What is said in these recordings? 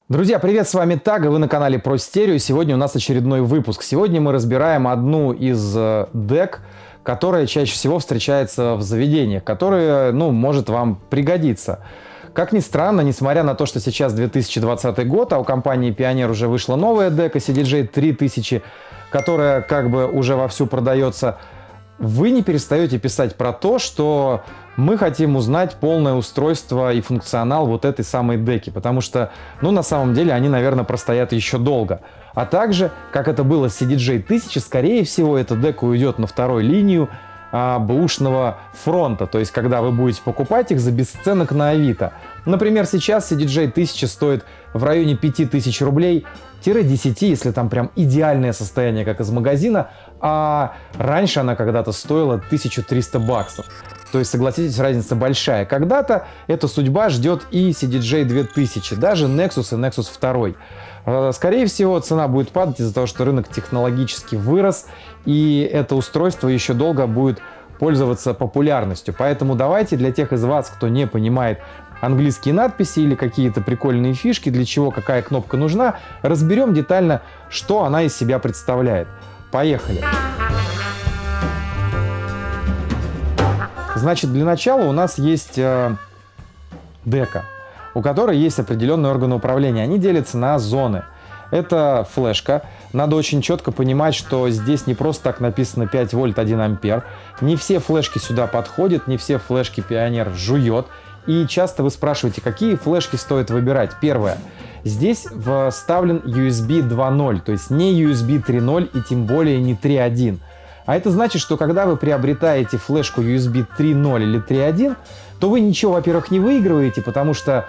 Друзья, привет, с вами Тага, вы на канале Про Стерео. Сегодня у нас очередной выпуск. Сегодня мы разбираем одну из дек, которая чаще всего встречается в заведениях, которая, может вам пригодиться. Как ни странно, несмотря на то, что сейчас 2020 год, а у компании Pioneer уже вышла новая дека CDJ 3000, которая как бы уже вовсю продается, вы не перестаете писать про то, что мы хотим узнать полное устройство и функционал вот этой самой деки, потому что, на самом деле, они, наверное, простоят еще долго. А также, как это было с CDJ 1000, скорее всего, эта дека уйдет на вторую линию бэушного фронта, то есть, когда вы будете покупать их за бесценок на Авито. Например, сейчас CDJ 1000 стоит в районе 5000 рублей, 10, если там прям идеальное состояние, как из магазина, а раньше она когда-то стоила 1300 баксов. То есть, согласитесь, разница большая. Когда-то эта судьба ждет и CDJ 2000, даже Nexus и Nexus 2. Скорее всего, цена будет падать из-за того, что рынок технологически вырос, и это устройство еще долго будет пользоваться популярностью. Поэтому давайте для тех из вас, кто не понимает английские надписи или какие-то прикольные фишки, для чего какая кнопка нужна, разберем детально, что она из себя представляет. Поехали! Значит, для начала у нас есть дека, у которой есть определенные органы управления. Они делятся на зоны. Это флешка. Надо очень четко понимать, что здесь не просто так написано 5 вольт 1 ампер. Не все флешки сюда подходят, не все флешки Pioneer жует. И часто вы спрашиваете, какие флешки стоит выбирать. Первое. Здесь вставлен USB 2.0, то есть не USB 3.0 и тем более не 3.1. А это значит, что когда вы приобретаете флешку USB 3.0 или 3.1, то вы ничего, во-первых, не выигрываете, потому что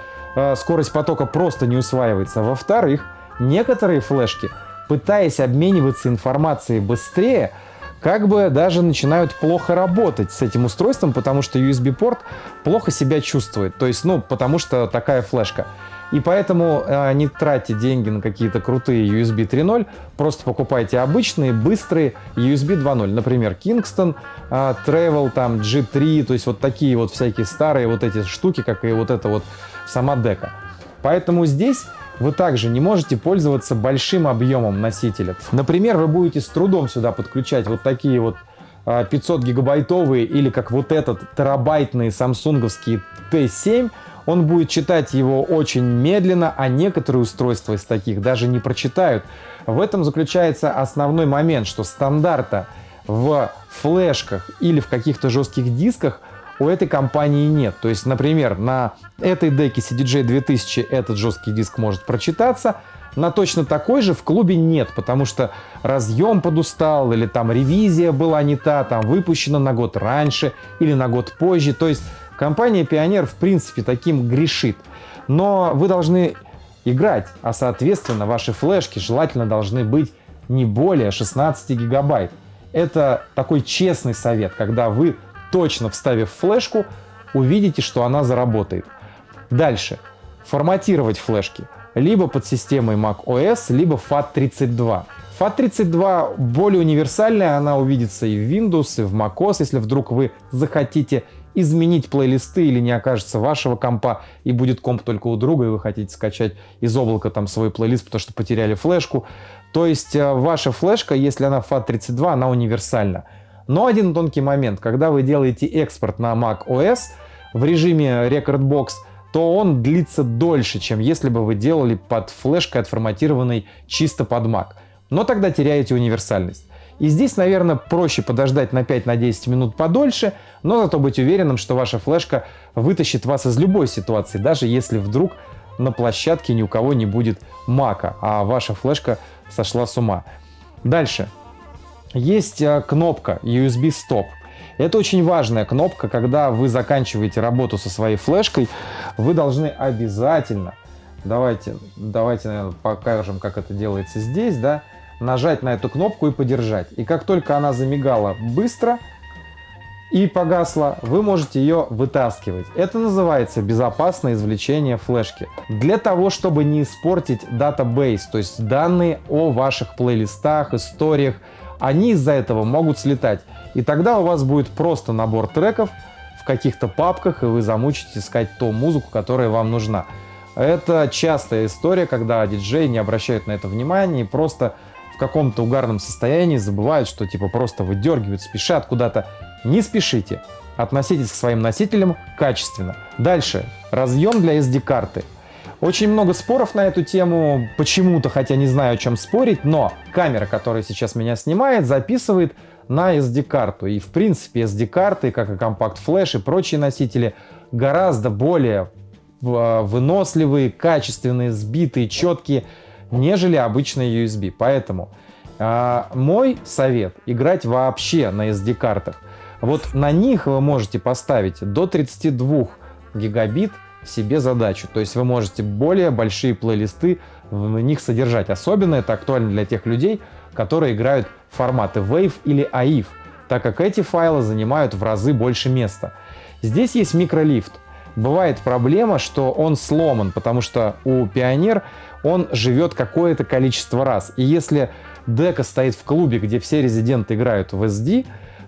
скорость потока просто не усваивается. Во-вторых, некоторые флешки, пытаясь обмениваться информацией быстрее, как бы даже начинают плохо работать с этим устройством, потому что USB-порт плохо себя чувствует. То есть, потому что такая флешка. И поэтому не тратьте деньги на какие-то крутые USB 3.0, просто покупайте обычные, быстрые USB 2.0. Например, Kingston, Travel, там, G3, то есть вот такие вот всякие старые вот эти штуки, как и вот эта вот сама дека. Поэтому здесь вы также не можете пользоваться большим объемом носителя. Например, вы будете с трудом сюда подключать вот такие вот 500 гигабайтовые или как вот этот терабайтный самсунговский T7. Он будет читать его очень медленно, а некоторые устройства из таких даже не прочитают. В этом заключается основной момент, что стандарта в флешках или в каких-то жестких дисках у этой компании нет. То есть, например, на этой деке CDJ 2000 этот жесткий диск может прочитаться, на точно такой же в клубе нет, потому что разъем подустал, или там ревизия была не та, там выпущена на год раньше или на год позже. То есть компания Pioneer в принципе таким грешит. Но вы должны играть, а соответственно ваши флешки желательно должны быть не более 16 гигабайт. Это такой честный совет, когда вы, точно вставив флешку, увидите, что она заработает. Дальше. Форматировать флешки. Либо под системой macOS, либо FAT32. FAT32 более универсальная, она увидится и в Windows, и в macOS, если вдруг вы захотите изменить плейлисты или не окажется вашего компа, и будет комп только у друга, и вы хотите скачать из облака там свой плейлист, потому что потеряли флешку. То есть ваша флешка, если она FAT32, она универсальна. Но один тонкий момент, когда вы делаете экспорт на macOS в режиме Recordbox, то он длится дольше, чем если бы вы делали под флешкой, отформатированной чисто под Mac. Но тогда теряете универсальность. И здесь, наверное, проще подождать на 5-10 минут подольше, но зато быть уверенным, что ваша флешка вытащит вас из любой ситуации, даже если вдруг на площадке ни у кого не будет Mac, а ваша флешка сошла с ума. Дальше. Есть кнопка USB Stop. Это очень важная кнопка, когда вы заканчиваете работу со своей флешкой, вы должны обязательно, давайте, наверное, покажем, как это делается здесь, да, нажать на эту кнопку и подержать. И как только она замигала быстро и погасла, вы можете ее вытаскивать. Это называется безопасное извлечение флешки. Для того, чтобы не испортить датабейс, то есть данные о ваших плейлистах, историях, они из-за этого могут слетать. И тогда у вас будет просто набор треков в каких-то папках, и вы замучитесь искать ту музыку, которая вам нужна. Это частая история, когда диджеи не обращают на это внимания и просто в каком-то угарном состоянии забывают, что типа просто выдергивают, спешат куда-то. Не спешите. Относитесь к своим носителям качественно. Дальше. Разъем для SD-карты. Очень много споров на эту тему, почему-то, хотя не знаю, о чем спорить, но камера, которая сейчас меня снимает, записывает на SD-карту. И в принципе SD-карты, как и компакт-флеш и прочие носители, гораздо более выносливые, качественные, сбитые, четкие, нежели обычные USB. Поэтому мой совет — играть вообще на SD-картах. Вот на них вы можете поставить до 32 гигабит себе задачу. То есть вы можете более большие плейлисты в них содержать. Особенно это актуально для тех людей, которые играют в форматы WAV или AIF, так как эти файлы занимают в разы больше места. Здесь есть микролифт. Бывает проблема, что он сломан, потому что у Pioneer он живет какое-то количество раз. И если дека стоит в клубе, где все резиденты играют в SD,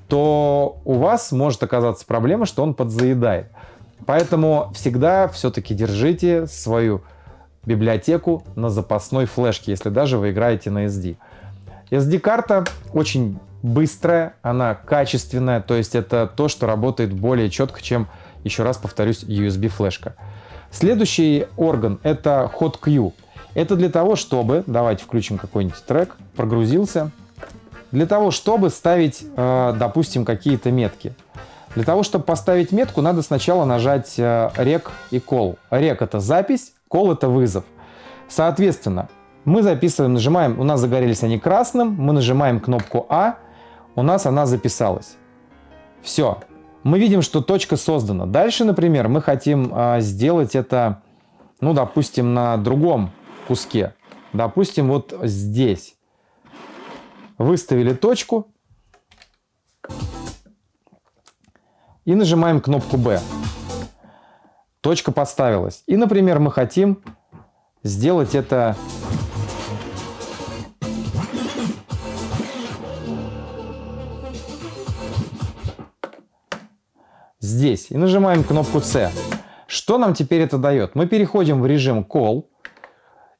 то у вас может оказаться проблема, что он подзаедает. Поэтому всегда все-таки держите свою библиотеку на запасной флешке, если даже вы играете на SD. SD-карта очень быстрая, она качественная, то есть это то, что работает более четко, чем, еще раз повторюсь, USB-флешка. Следующий орган — это Hot-Q. Это для того, чтобы, давайте включим какой-нибудь трек, прогрузился, для того, чтобы ставить, допустим, какие-то метки. Для того, чтобы поставить метку, надо сначала нажать Rec и Call. Rec — это запись, Call — это вызов. Соответственно, мы записываем, нажимаем, у нас загорелись они красным, мы нажимаем кнопку А, у нас она записалась. Все. Мы видим, что точка создана. Дальше, например, мы хотим сделать это, ну, допустим, на другом куске. Допустим, вот здесь. Выставили точку и нажимаем кнопку B. Точка поставилась. И, например, мы хотим сделать это здесь. И нажимаем кнопку C. Что нам теперь это дает? Мы переходим в режим Call.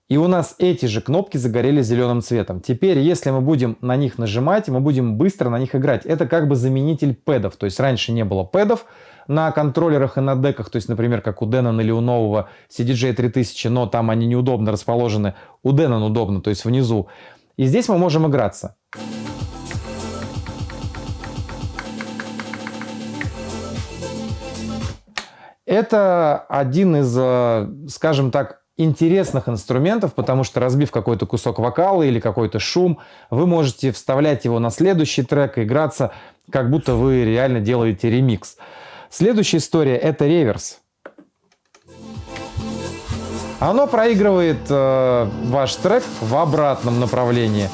И у нас эти же кнопки загорелись зеленым цветом. Теперь, если мы будем на них нажимать, мы будем быстро на них играть. Это как бы заменитель пэдов. То есть раньше не было пэдов на контроллерах и на деках. То есть, например, как у Denon или у нового CDJ 3000, но там они неудобно расположены. У Denon удобно, то есть внизу. И здесь мы можем играться. Это один из, скажем так, интересных инструментов, потому что, разбив какой-то кусок вокала или какой-то шум, вы можете вставлять его на следующий трек и играться, как будто вы реально делаете ремикс. Следующая история — это реверс. Оно проигрывает ваш трек в обратном направлении,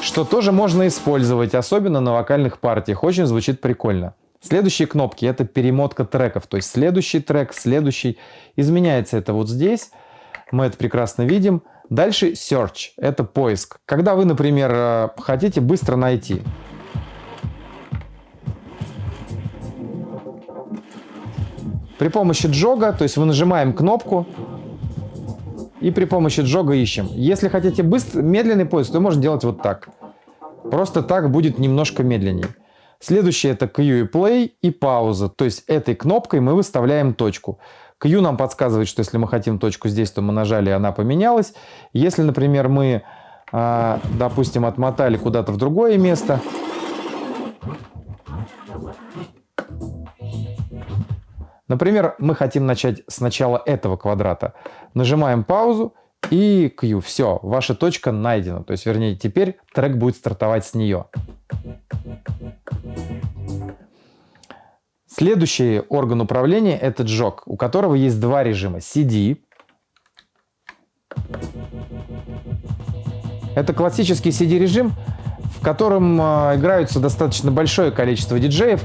что тоже можно использовать, особенно на вокальных партиях. Очень звучит прикольно. Следующие кнопки — это перемотка треков, то есть следующий трек, следующий. Изменяется это вот здесь. Мы это прекрасно видим. Дальше Search — это поиск. Когда вы, например, хотите быстро найти. При помощи джога, то есть мы нажимаем кнопку и при помощи джога ищем. Если хотите медленный поиск, то можно делать вот так. Просто так будет немножко медленнее. Следующее — это Q и Play и пауза. То есть этой кнопкой мы выставляем точку. Q нам подсказывает, что если мы хотим точку здесь, то мы нажали, и она поменялась. Если, например, мы, допустим, отмотали куда-то в другое место, например, мы хотим начать с начала этого квадрата, нажимаем паузу и Q. Все, ваша точка найдена. То есть, вернее, теперь трек будет стартовать с нее. Следующий орган управления — это джог, у которого есть два режима. CD. Это классический CD-режим, в котором играются достаточно большое количество диджеев.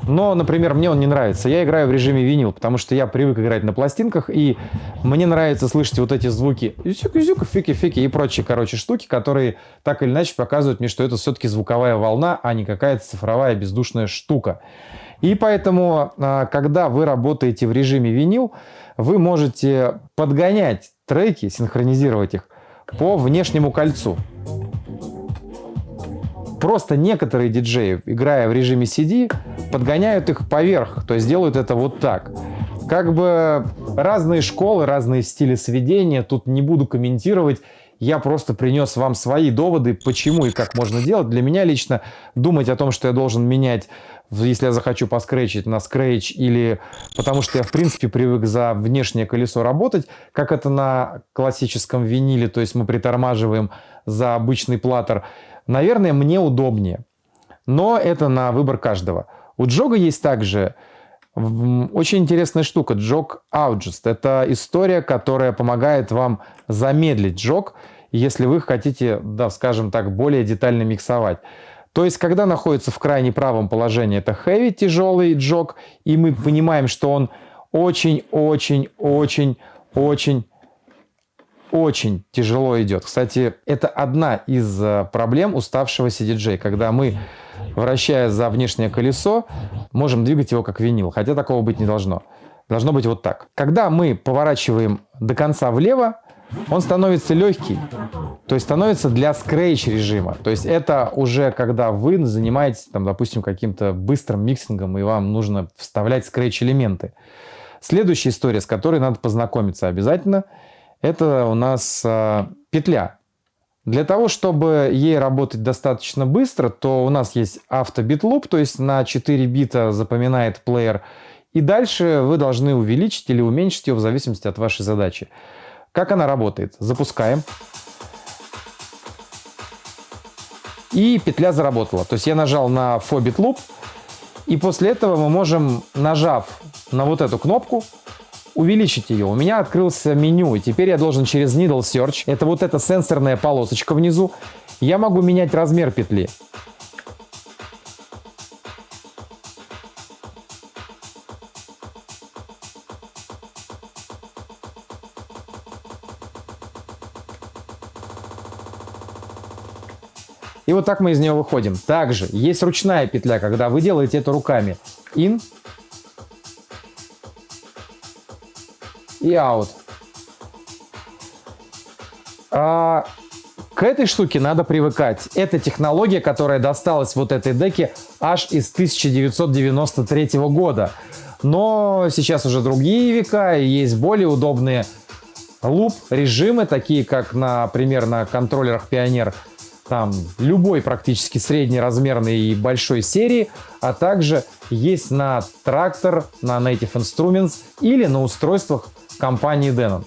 Но, например, мне он не нравится. Я играю в режиме винил, потому что я привык играть на пластинках, и мне нравится слышать вот эти звуки изюк-изюк, фики-фики и прочие, короче, штуки, которые так или иначе показывают мне, что это все-таки звуковая волна, а не какая-то цифровая бездушная штука. И поэтому, когда вы работаете в режиме винил, вы можете подгонять треки, синхронизировать их по внешнему кольцу. Просто некоторые диджеи, играя в режиме CD, подгоняют их поверх, то есть делают это вот так. Как бы разные школы, разные стили сведения, тут не буду комментировать. Я просто принес вам свои доводы, почему и как можно делать. Для меня лично думать о том, что я должен менять, если я захочу поскретчить на скретч, или потому что я в принципе привык за внешнее колесо работать, как это на классическом виниле, то есть мы притормаживаем за обычный платтер. Наверное, мне удобнее, но это на выбор каждого. У джога есть также очень интересная штука, джог August. Это история, которая помогает вам замедлить джог, если вы хотите, да, скажем так, более детально миксовать. То есть, когда находится в крайне правом положении, это heavy, тяжелый джог, и мы понимаем, что он очень тяжело идет. Кстати, это одна из проблем уставшегося диджея, когда мы, вращая за внешнее колесо, можем двигать его как винил, хотя такого быть не должно. Должно быть вот так. Когда мы поворачиваем до конца влево, он становится легкий, то есть становится для скретч режима. То есть это уже когда вы занимаетесь, там, допустим, каким-то быстрым миксингом, и вам нужно вставлять скретч элементы. Следующая история, с которой надо познакомиться обязательно, это у нас петля. Для того, чтобы ей работать достаточно быстро, то у нас есть автобитлуп, то есть на 4 бита запоминает плеер. И дальше вы должны увеличить или уменьшить ее в зависимости от вашей задачи. Как она работает? Запускаем. И петля заработала. То есть я нажал на For Bit Loop. И после этого мы можем, нажав на вот эту кнопку, увеличить ее. У меня открылся меню, и теперь я должен через Needle Search, это вот эта сенсорная полосочка внизу, я могу менять размер петли. И вот так мы из нее выходим. Также есть ручная петля, когда вы делаете это руками. In и out. К этой штуке надо привыкать. Это технология, которая досталась вот этой деке аж из 1993 года. Но сейчас уже другие века, и есть более удобные луп-режимы, такие как, например, на контроллерах Pioneer, там любой практически среднеразмерной и большой серии, а также есть на Traktor, на Native Instruments или на устройствах компании Denon.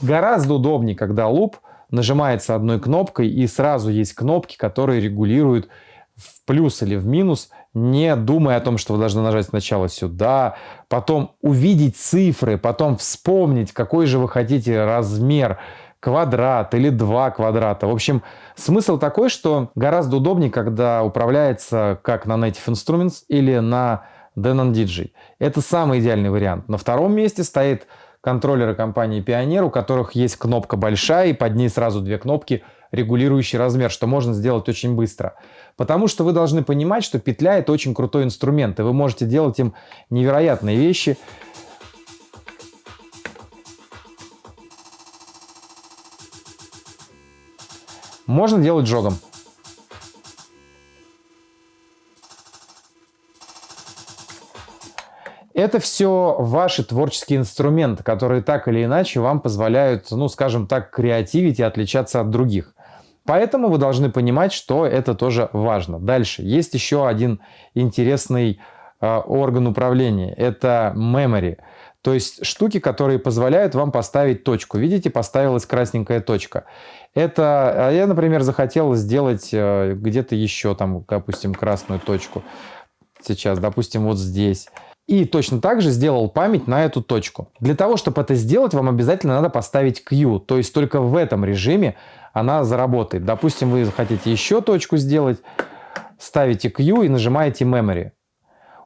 Гораздо удобнее, когда луп нажимается одной кнопкой и сразу есть кнопки, которые регулируют в плюс или в минус, не думая о том, что вы должны нажать сначала сюда, потом увидеть цифры, потом вспомнить, какой же вы хотите размер, квадрат или 2 квадрата. В общем, смысл такой, что гораздо удобнее, когда управляется как на Native Instruments или на Denon DJ. Это самый идеальный вариант. На втором месте стоит контроллеры компании Pioneer, у которых есть кнопка большая, и под ней сразу 2 кнопки, регулирующие размер, что можно сделать очень быстро. Потому что вы должны понимать, что петля — это очень крутой инструмент, и вы можете делать им невероятные вещи. Можно делать джогом. Это все ваши творческие инструменты, которые так или иначе вам позволяют, ну, скажем так, креативить и отличаться от других. Поэтому вы должны понимать, что это тоже важно. Дальше. Есть еще один интересный орган управления. Это memory. То есть штуки, которые позволяют вам поставить точку. Видите, поставилась красненькая точка. Это я, например, захотел сделать где-то еще, там, допустим, красную точку. Сейчас, допустим, вот здесь. И точно так же сделал память на эту точку. Для того, чтобы это сделать, вам обязательно надо поставить Q. То есть только в этом режиме она заработает. Допустим, вы хотите еще точку сделать, ставите Q и нажимаете Memory.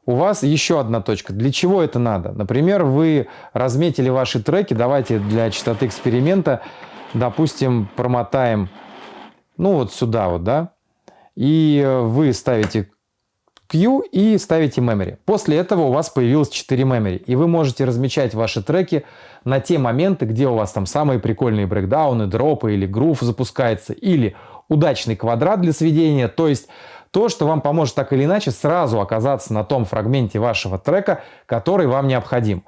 у вас еще одна точка. Для чего это надо? Например, вы разметили ваши треки. Давайте для чистоты эксперимента, допустим, промотаем, ну вот сюда вот, да. И вы ставите Q и ставите memory. После этого у вас появилось 4 memory. И вы можете размечать ваши треки на те моменты, где у вас там самые прикольные брейкдауны, дропы или грув запускается, или удачный квадрат для сведения. То есть то, что вам поможет так или иначе сразу оказаться на том фрагменте вашего трека, который вам необходим.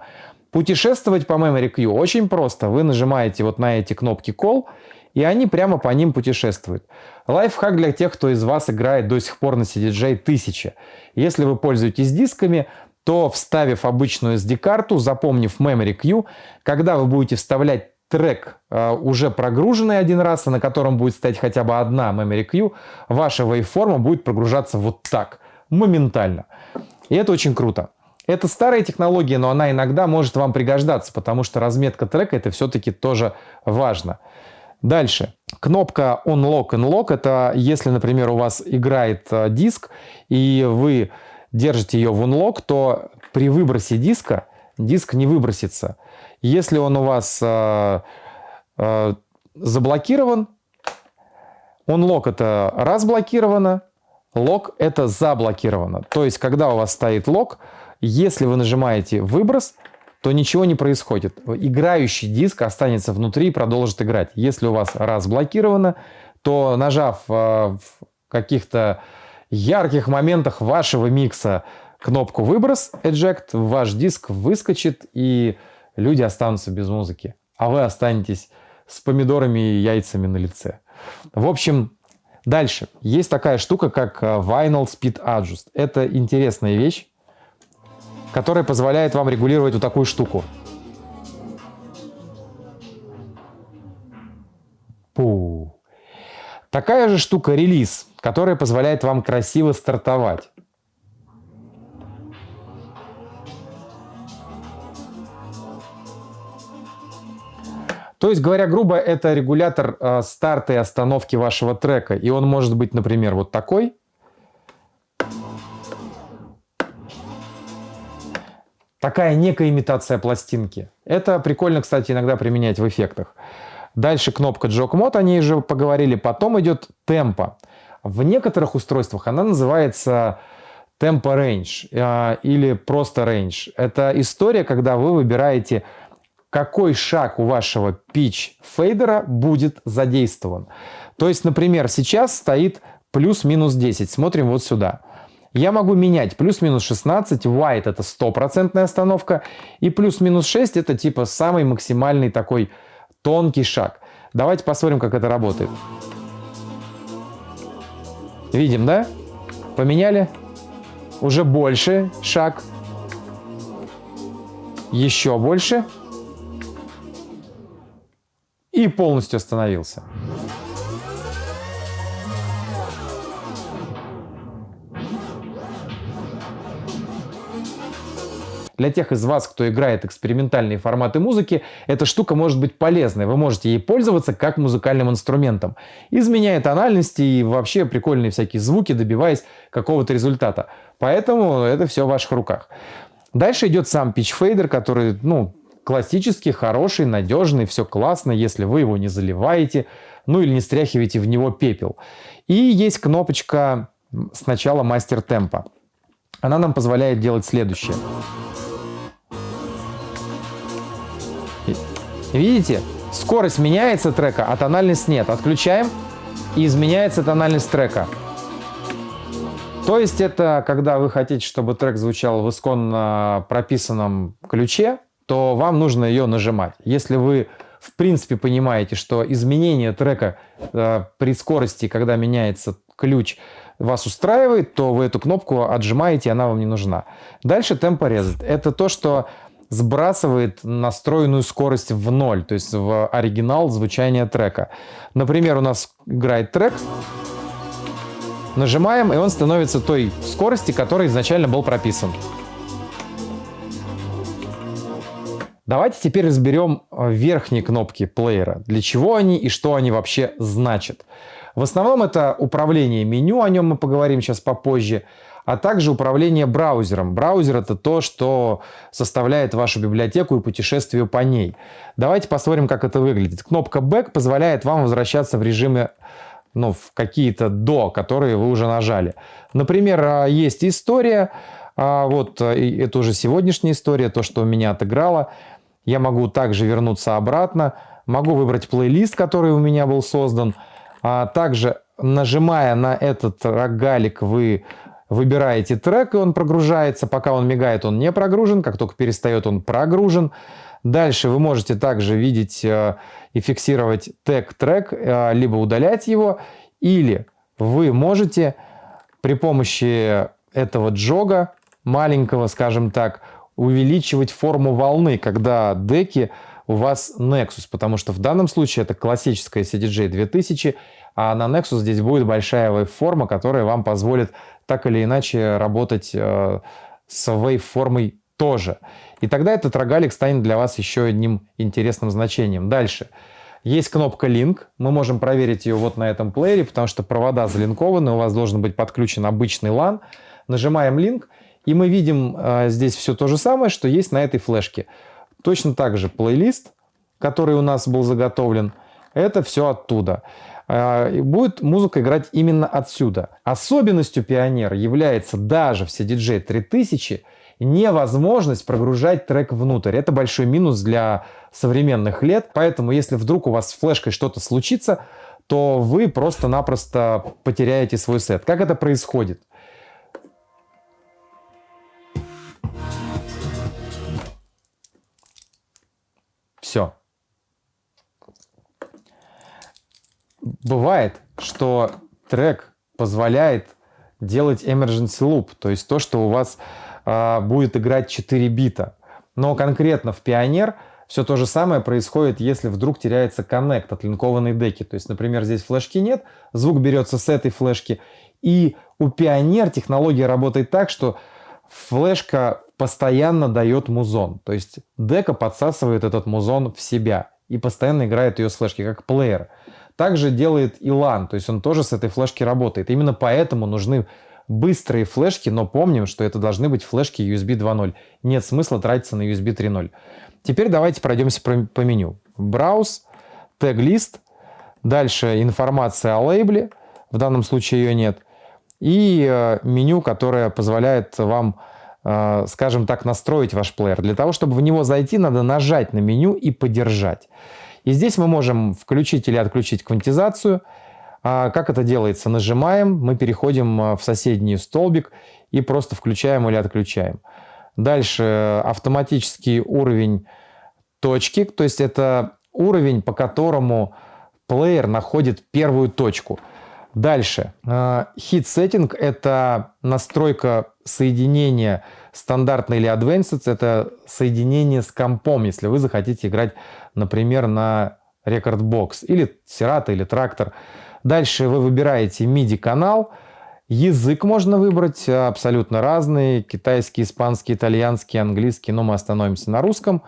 Путешествовать по memory Q очень просто. Вы нажимаете вот на эти кнопки Call, и они прямо по ним путешествуют. Лайфхак для тех, кто из вас играет до сих пор на CDJ 1000. Если вы пользуетесь дисками, то, вставив обычную SD-карту, запомнив memory Q, когда вы будете вставлять трек, уже прогруженный один раз, а на котором будет стоять хотя бы одна memory Q, ваша waveforma будет прогружаться вот так, моментально. И это очень круто. Это старая технология, но она иногда может вам пригождаться, потому что разметка трека — это все-таки тоже важно. Дальше. Кнопка Unlock and Lock — это если, например, у вас играет диск, и вы держите ее в Unlock, то при выбросе диска диск не выбросится. Если он у вас заблокирован, Unlock — это разблокировано, Lock — это заблокировано. То есть, когда у вас стоит Lock, если вы нажимаете «Выброс», то ничего не происходит. Играющий диск останется внутри и продолжит играть. Если у вас разблокировано, то, нажав в каких-то ярких моментах вашего микса кнопку «Выброс», «Eject», ваш диск выскочит, и люди останутся без музыки. А вы останетесь с помидорами и яйцами на лице. В общем, дальше. Есть такая штука, как Vinyl Speed Adjust. Это интересная вещь, которая позволяет вам регулировать вот такую штуку. Пу. Такая же штука релиз, которая позволяет вам красиво стартовать. То есть, говоря грубо, это регулятор старта и остановки вашего трека. И он может быть, например, вот такой. Такая некая имитация пластинки. Это прикольно, кстати, иногда применять в эффектах. Дальше кнопка Jog Mode, о ней уже поговорили. Потом идет темпо. В некоторых устройствах она называется Tempo Range или просто Range. Это история, когда вы выбираете, какой шаг у вашего питч-фейдера будет задействован. То есть, например, сейчас стоит плюс-минус 10. Смотрим вот сюда. Я могу менять плюс-минус 16, white — это 100% остановка, и плюс-минус 6 — это типа самый максимальный такой тонкий шаг. Давайте посмотрим, как это работает. Видим, да? Поменяли. Уже больше шаг. Еще больше. И полностью остановился. Для тех из вас, кто играет экспериментальные форматы музыки, эта штука может быть полезной. Вы можете ей пользоваться как музыкальным инструментом, изменяя тональности и вообще прикольные всякие звуки, добиваясь какого-то результата. Поэтому это все в ваших руках. Дальше идет сам питч-фейдер, который, классический, хороший, надежный, все классно, если вы его не заливаете, или не стряхиваете в него пепел. И есть кнопочка сначала мастер темпа. Она нам позволяет делать следующее. Видите? Скорость меняется трека, а тональность нет. Отключаем, и изменяется тональность трека. То есть это когда вы хотите, чтобы трек звучал в исконно прописанном ключе, то вам нужно ее нажимать. Если вы в принципе понимаете, что изменение трека при скорости, когда меняется ключ, вас устраивает, то вы эту кнопку отжимаете, и она вам не нужна. Дальше темпо резет. Это то, что сбрасывает настроенную скорость в ноль, то есть в оригинал звучания трека. Например, у нас играет трек, нажимаем, и он становится той скорости, которая изначально был прописан. Давайте теперь разберем верхние кнопки плеера. Для чего они и что они вообще значат. В основном это управление меню, о нем мы поговорим сейчас попозже, а также управление браузером. Браузер — это то, что составляет вашу библиотеку и путешествие по ней. Давайте посмотрим, как это выглядит. Кнопка Back позволяет вам возвращаться в режиме, в какие-то до, которые вы уже нажали. Например, есть история, вот это уже сегодняшняя история, то, что у меня отыграло. Я могу также вернуться обратно, могу выбрать плейлист, который у меня был создан. Также, нажимая на этот рогалик, вы выбираете трек, и он прогружается. Пока он мигает, он не прогружен. Как только перестает, он прогружен. Дальше вы можете также видеть и фиксировать тег трек, либо удалять его. Или вы можете при помощи этого джога, маленького, скажем так, увеличивать форму волны, когда деки у вас Nexus. Потому что в данном случае это классическая CDJ 2000, а на Nexus здесь будет большая waveформа, которая вам позволит так или иначе работать с waveформой тоже. И тогда этот рогалик станет для вас еще одним интересным значением. Дальше. Есть кнопка Link. Мы можем проверить ее вот на этом плеере, потому что провода залинкованы. У вас должен быть подключен обычный LAN. Нажимаем Link, и мы видим здесь все то же самое, что есть на этой флешке. Точно так же плейлист, который у нас был заготовлен, это все оттуда. И будет музыка играть именно отсюда. Особенностью Pioneer является даже в CDJ 3000 невозможность прогружать трек внутрь. Это большой минус для современных лет. Поэтому, если вдруг у вас с флешкой что-то случится, то вы просто-напросто потеряете свой сет. Как это происходит? Все. Бывает, что трек позволяет делать emergency loop, то есть то, что у вас будет играть 4 бита. Но конкретно в Pioneer все то же самое происходит, если вдруг теряется коннект от линкованной деки. То есть, например, здесь флешки нет, звук берется с этой флешки. И у Pioneer технология работает так, что флешка постоянно дает музон. То есть дека подсасывает этот музон в себя и постоянно играет ее с флешки, как плеер. Также делает и LAN, то есть он тоже с этой флешки работает. Именно поэтому нужны быстрые флешки, но помним, что это должны быть флешки USB 2.0. Нет смысла тратиться на USB 3.0. Теперь давайте пройдемся по меню. Browse, тег-лист, дальше информация о лейбле, в данном случае ее нет, и меню, которое позволяет вам, скажем так, настроить ваш плеер. Для того, чтобы в него зайти, надо нажать на меню и подержать. И здесь мы можем включить или отключить квантизацию. Как это делается? Нажимаем, мы переходим в соседний столбик и просто включаем или отключаем. Дальше автоматический уровень точки, то есть это уровень, по которому плеер находит первую точку. Дальше. Hit Setting — это настройка соединения стандартный или Advanced, это соединение с компом, если вы захотите играть, например, на Rekordbox или Serato или Traktor. Дальше вы выбираете MIDI-канал, язык можно выбрать абсолютно разный, китайский, испанский, итальянский, английский, но мы остановимся на русском.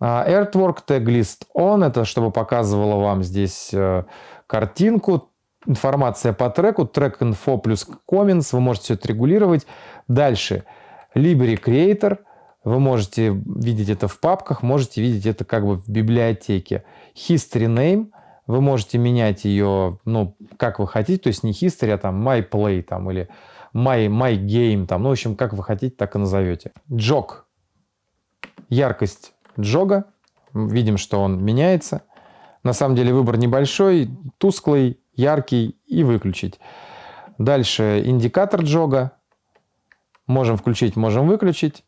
Artwork, Tag-List On, это чтобы показывало вам здесь картинку, информация по треку, трек-инфо плюс comments, вы можете все это регулировать. Дальше Library Creator, вы можете видеть это в папках, можете видеть это как бы в библиотеке. History Name, вы можете менять ее, как вы хотите, то есть не History, а там My Play там, или My Game, там, в общем, как вы хотите, так и назовете. Jog, яркость джога, видим, что он меняется. На самом деле выбор небольшой, тусклый, яркий и выключить. Дальше индикатор джога. Можем включить, можем выключить.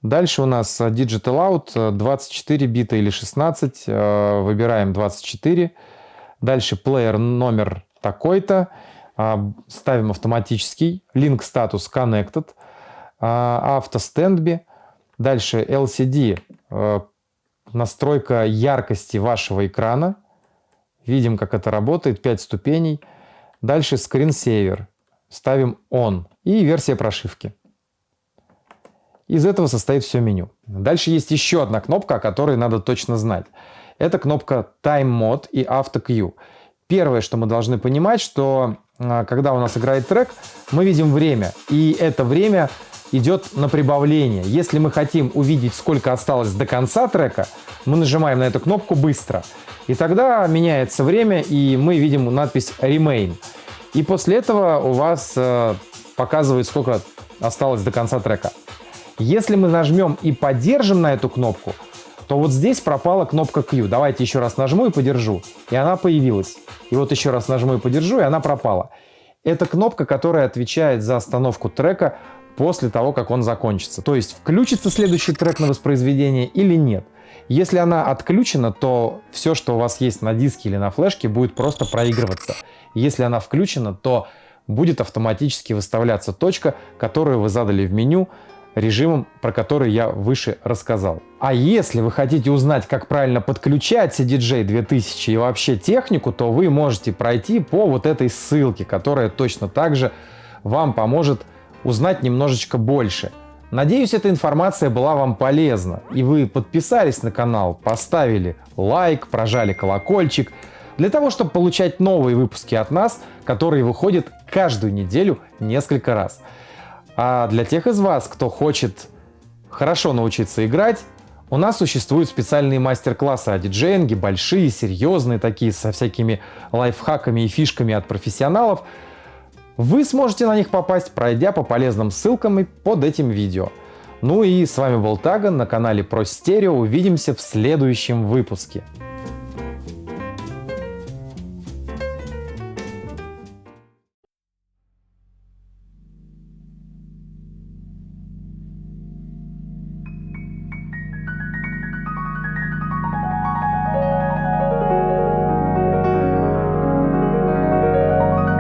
Дальше у нас Digital Out 24 бита или 16. Выбираем 24. Дальше плеер номер такой-то. Ставим автоматический. Link status Connected. Auto Standby. Дальше LCD. Настройка яркости вашего экрана. Видим, как это работает. 5 ступеней. Дальше Screensaver. Ставим On. И версия прошивки. Из этого состоит все меню. Дальше есть еще одна кнопка, о которой надо точно знать. Это кнопка Time Mode и Auto Queue. Первое, что мы должны понимать, что когда у нас играет трек, мы видим время, и это время идет на прибавление. Если мы хотим увидеть, сколько осталось до конца трека, мы нажимаем на эту кнопку быстро. И тогда меняется время, и мы видим надпись Remain. И после этого у вас показывает, сколько осталось до конца трека. Если мы нажмем и подержим на эту кнопку, то вот здесь пропала кнопка Q. Давайте еще раз нажму и подержу. И она появилась. И вот еще раз нажму и подержу, и она пропала. Это кнопка, которая отвечает за остановку трека после того, как он закончится. То есть включится следующий трек на воспроизведение или нет. Если она отключена, то все, что у вас есть на диске или на флешке, будет просто проигрываться. Если она включена, то будет автоматически выставляться точка, которую вы задали в меню, режимом, про который я выше рассказал. А если вы хотите узнать, как правильно подключать CDJ 2000 и вообще технику, то вы можете пройти по вот этой ссылке, которая точно так же вам поможет узнать немножечко больше. Надеюсь, эта информация была вам полезна, и вы подписались на канал, поставили лайк, прожали колокольчик, для того, чтобы получать новые выпуски от нас, которые выходят каждую неделю несколько раз. А для тех из вас, кто хочет хорошо научиться играть, у нас существуют специальные мастер-классы о диджеинге, большие, серьезные, такие со всякими лайфхаками и фишками от профессионалов. Вы сможете на них попасть, пройдя по полезным ссылкам под этим видео. Ну и с вами был Таган на канале Pro Stereo. Увидимся в следующем выпуске.